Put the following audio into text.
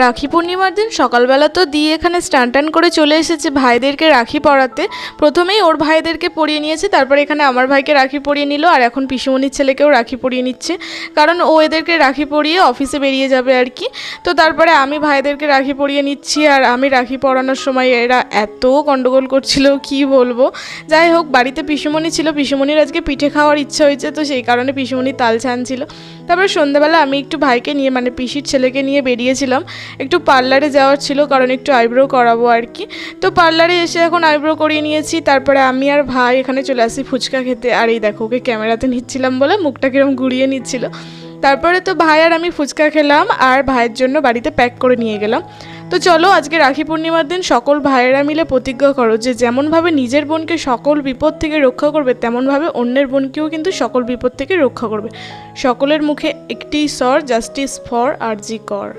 রাখি পূর্ণিমার দিন সকালবেলা তো দিয়ে এখানে স্নান টান করে চলে এসেছে ভাইদেরকে রাখি পরাতে। প্রথমেই ওর ভাইদেরকে পরিয়ে নিয়েছে, তারপরে এখানে আমার ভাইকে রাখি পরিয়ে নিল, আর এখন পিসুমণির ছেলেকেও রাখি পরিয়ে নিচ্ছে, কারণ ও এদেরকে রাখি পরিয়ে অফিসে বেরিয়ে যাবে আর কি। তো তারপরে আমি ভাইদেরকে রাখি পরিয়ে নিচ্ছি, আর আমি রাখি পরানোর সময় এরা এত গন্ডগোল করছিল কি বলবো। যাই হোক, বাড়িতে পিসুমণি ছিল, পিসুমণির আজকে পিঠে খাওয়ার ইচ্ছা হয়েছে, তো সেই কারণে পিসুমণি তাল ছানছিল। তারপরে সন্ধ্যাবেলা আমি একটু ভাইকে নিয়ে মানে পিসির ছেলেকে নিয়ে বেরিয়েছিলাম, একটু পার্লারে যাওয়ার ছিল, কারণ একটু আইব্রো করাবো আর কি। তো পার্লারে এসে এখন আইব্রো করিয়ে নিয়েছি, তারপরে আমি আর ভাই এখানে চলে আসি ফুচকা খেতে। আর এই দেখো, ওকে ক্যামেরাতে নিচ্ছিলাম বলে মুখটা কিরম ঘুরিয়ে নিচ্ছিল। তারপরে তো ভাই আর আমি ফুচকা খেলাম, আর ভাইয়ের জন্য বাড়িতে প্যাক করে নিয়ে গেলাম। তো চলো, আজকে রাখি পূর্ণিমার দিন সকল ভাইয়েরা মিলে প্রতিজ্ঞা করো যে যেমনভাবে নিজের বোনকে সকল বিপদ থেকে রক্ষা করবে, তেমনভাবে অন্যের বোনকেও কিন্তু সকল বিপদ থেকে রক্ষা করবে। সকলের মুখে একটি স্বর, জাস্টিস ফর আরজি কর।